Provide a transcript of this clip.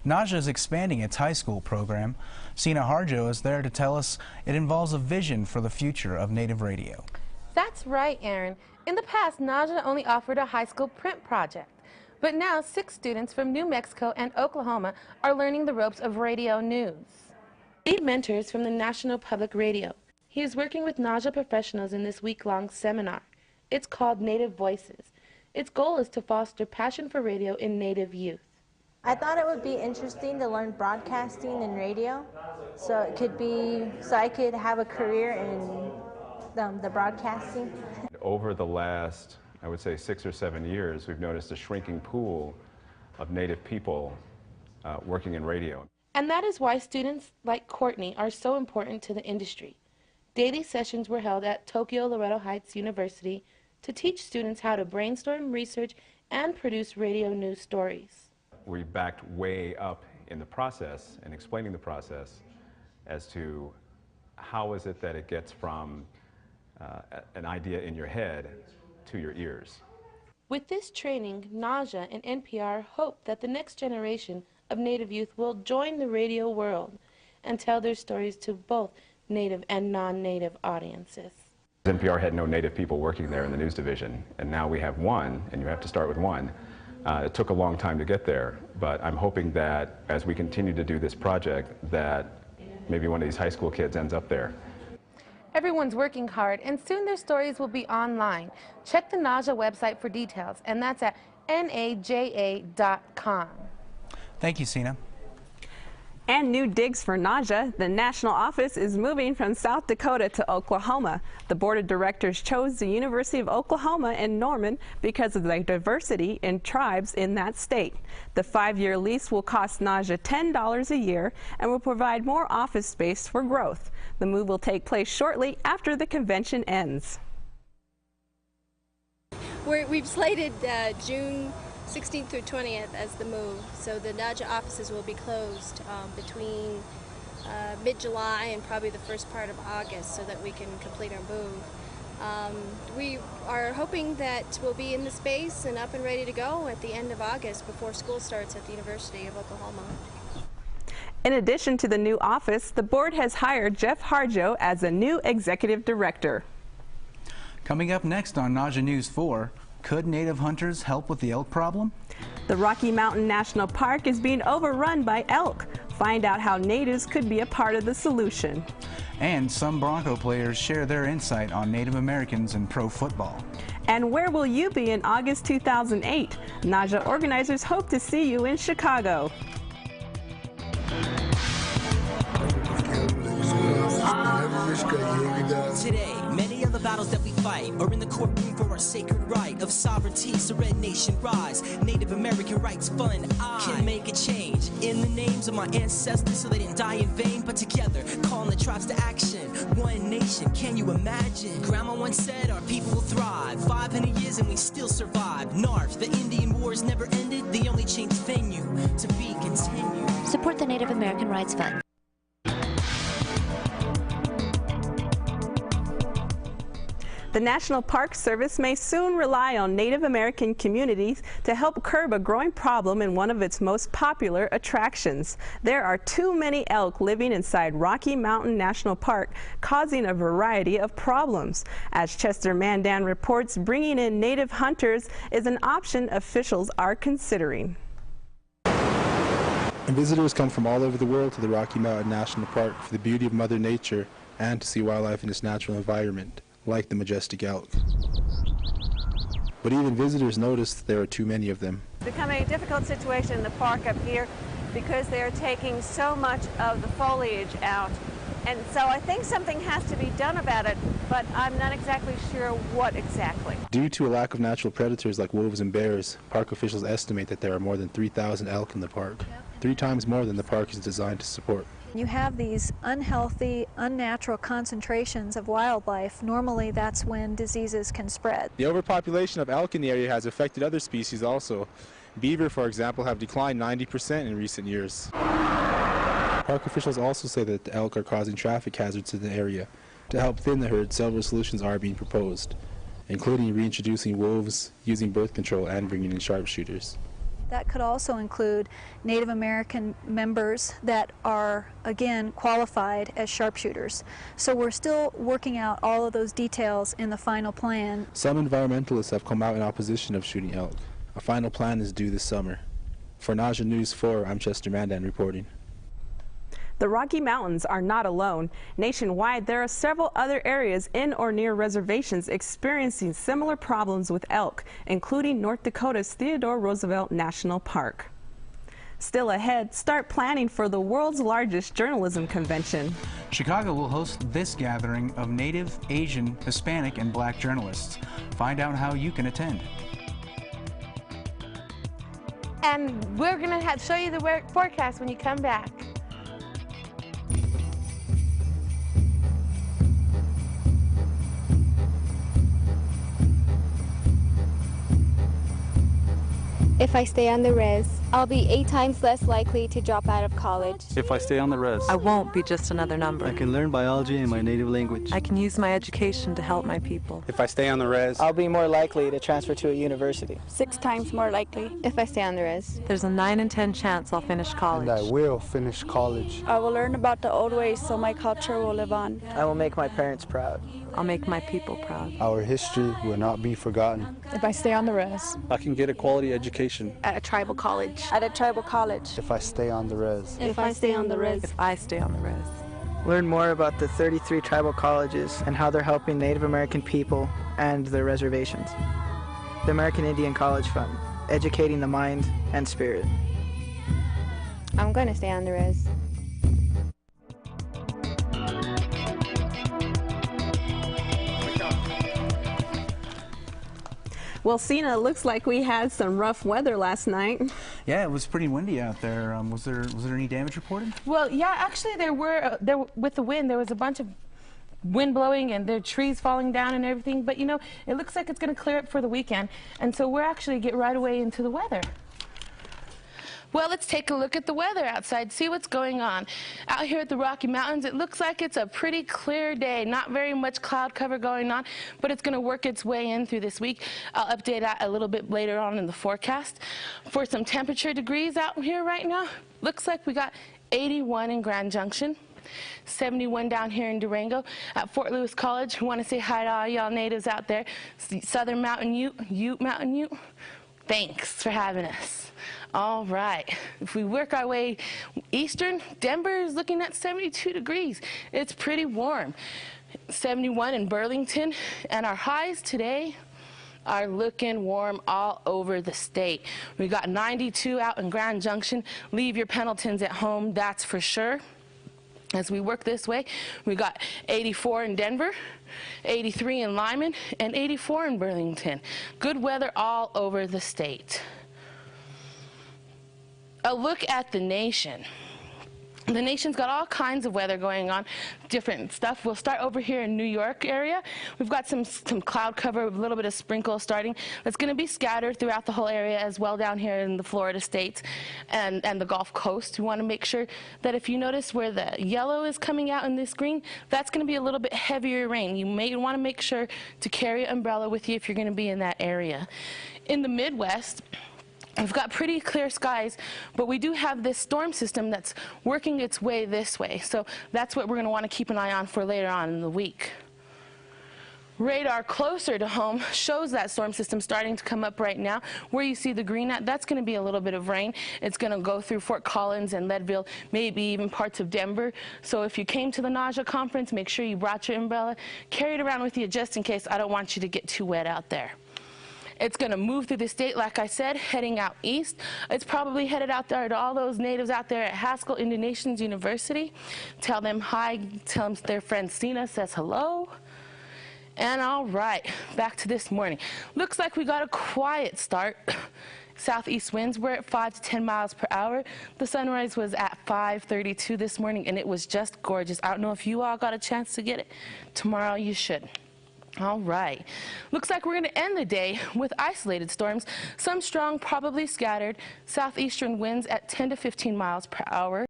NAJA is expanding its high school program. Sina Harjo is there to tell us it involves a vision for the future of Native radio. That's right, Aaron. In the past, NAJA only offered a high school print project. But now 6 students from New Mexico and Oklahoma are learning the ropes of radio news. Lead mentors from the National Public Radio. He is working with NAJA professionals in this week-long seminar. It's called Native Voices. Its goal is to foster passion for radio in Native youth. I thought it would be interesting to learn broadcasting and radio, so I could have a career in the broadcasting. Over the last, I would say 6 or 7 years, we've noticed a shrinking pool of Native people working in radio. And that is why students like Courtney are so important to the industry. Daily sessions were held at Tokyo Loretto Heights University to teach students how to brainstorm, research, and produce radio news stories. We backed way up in the process and explaining the process as to how is it that it gets from an idea in your head to your ears. With this training, NAJA and NPR hope that the next generation of Native youth will join the radio world and tell their stories to both Native and non-Native audiences. NPR had no Native people working there in the news division, and now we have one, and you have to start with one. It took a long time to get there, but I'm hoping that as we continue to do this project, that maybe one of these high school kids ends up there. Everyone's working hard, and soon their stories will be online. Check the NAJA website for details, and that's at naja.com. Thank you, Sina. And new digs for NAJA. The national office is moving from South Dakota to Oklahoma. The board of directors chose the University of Oklahoma in Norman because of the diversity in tribes in that state. The 5-year lease will cost NAJA $10 a year and will provide more office space for growth. The move will take place shortly after the convention ends. We've slated June 16th through 20th as the move, so the NAJA offices will be closed between mid-July and probably the first part of August so that we can complete our move. We are hoping that we'll be in the space and up and ready to go at the end of August before school starts at the University of Oklahoma. In addition to the new office, the board has hired Jeff Harjo as a new executive director. Coming up next on NAJA News 4, could Native hunters help with the elk problem? The Rocky Mountain National Park is being overrun by elk. Find out how natives could be a part of the solution. And some Bronco players share their insight on Native Americans in pro football. And where will you be in August 2008? NAJA organizers hope to see you in Chicago. Today, many of the battles that we fight are in the courtroom for our sacred right of sovereignty, so Red Nation rise. Native American Rights Fund, I can make a change in the names of my ancestors so they didn't die in vain, but together, calling the tribes to action. One nation, can you imagine? Grandma once said our people will thrive. 500 years and we still survive. NARF, the Indian Wars never ended, they only changed venue to be continued. Support the Native American Rights Fund. The National Park Service may soon rely on Native American communities to help curb a growing problem in one of its most popular attractions. There are too many elk living inside Rocky Mountain National Park, causing a variety of problems. As Chester Mandan reports, bringing in native hunters is an option officials are considering. And visitors come from all over the world to the Rocky Mountain National Park for the beauty of Mother Nature and to see wildlife in its natural environment, like the majestic elk. But even visitors notice there are too many of them. It's becoming a difficult situation in the park up here because they are taking so much of the foliage out. And so I think something has to be done about it, but I'm not exactly sure what exactly. Due to a lack of natural predators like wolves and bears, park officials estimate that there are more than 3,000 elk in the park, 3 times more than the park is designed to support. You have these unhealthy, unnatural concentrations of wildlife. Normally that's when diseases can spread. The overpopulation of elk in the area has affected other species also. Beaver, for example, have declined 90% in recent years. Park officials also say that the elk are causing traffic hazards in the area. To help thin the herd, several solutions are being proposed, including reintroducing wolves, using birth control, and bringing in sharpshooters. That could also include Native American members that are, again, qualified as sharpshooters. So we're still working out all of those details in the final plan. Some environmentalists have come out in opposition of shooting elk. A final plan is due this summer. For NAJA News4, I'm Chester Mandan reporting. The Rocky Mountains are not alone. Nationwide, there are several other areas in or near reservations experiencing similar problems with elk, including North Dakota's Theodore Roosevelt National Park. Still ahead, start planning for the world's largest journalism convention. Chicago will host this gathering of Native, Asian, Hispanic, and Black journalists. Find out how you can attend. And we're going to show you the forecast when you come back. If I stay on the res, I'll be 8 times less likely to drop out of college. If I stay on the res, I won't be just another number. I can learn biology in my native language. I can use my education to help my people. If I stay on the res, I'll be more likely to transfer to a university. 6 times more likely if I stay on the res. There's a 9 in 10 chance I'll finish college. And I will finish college. I will learn about the old ways so my culture will live on. I will make my parents proud. I'll make my people proud. Our history will not be forgotten. If I stay on the res, I can get a quality education. At a tribal college. At a tribal college. If I stay on the res. If I stay on the res. If I stay on the res. Learn more about the 33 tribal colleges and how they're helping Native American people and their reservations. The American Indian College Fund, educating the mind and spirit. I'm going to stay on the res. Well, Sina, looks like we had some rough weather last night. Yeah, it was pretty windy out there. Was there any damage reported? Well, yeah, actually there with the wind, there was a bunch of wind blowing and there are trees falling down and everything. But you know, it looks like it's going to clear up for the weekend, and so we're actually get right away into the weather. Well, let's take a look at the weather outside, see what's going on. Out here at the Rocky Mountains, it looks like it's a pretty clear day. Not very much cloud cover going on, but it's going to work its way in through this week. I'll update that a little bit later on in the forecast. For some temperature degrees out here right now, looks like we got 81 in Grand Junction. 71 down here in Durango. At Fort Lewis College, we want to say hi to all y'all natives out there. Southern Mountain Ute Mountain Ute, thanks for having us. All right, if we work our way eastern, Denver is looking at 72 degrees. It's pretty warm. 71 in Burlington, and our highs today are looking warm all over the state. We got 92 out in Grand Junction. Leave your Pendletons at home, that's for sure. As we work this way, we got 84 in Denver, 83 in Lyman, and 84 in Burlington. Good weather all over the state. A look at the nation. The nation's got all kinds of weather going on, different stuff. We'll start over here in New York area. We've got some cloud cover, a little bit of sprinkle starting. That's going to be scattered throughout the whole area as well down here in the Florida states and the Gulf Coast. We want to make sure that if you notice where the yellow is coming out in this green, that's going to be a little bit heavier rain. You may want to make sure to carry an umbrella with you if you're going to be in that area. In the Midwest, we've got pretty clear skies, but we do have this storm system that's working its way this way. So that's what we're going to want to keep an eye on for later on in the week. Radar closer to home shows that storm system starting to come up right now. Where you see the green at, that's going to be a little bit of rain. It's going to go through Fort Collins and Leadville, maybe even parts of Denver. So if you came to the NAJA conference, make sure you brought your umbrella. Carry it around with you just in case. I don't want you to get too wet out there. It's going to move through the state, like I said, heading out east. It's probably headed out there to all those natives out there at Haskell Indian Nations University. Tell them hi, tell them their friend Sina says hello. And all right, back to this morning. Looks like we got a quiet start. Southeast winds were at 5 to 10 miles per hour. The sunrise was at 5:32 this morning, and it was just gorgeous. I don't know if you all got a chance to get it. Tomorrow you should. All right. Looks like we're going to end the day with isolated storms. Some strong, probably scattered. Southeastern winds at 10 to 15 miles per hour.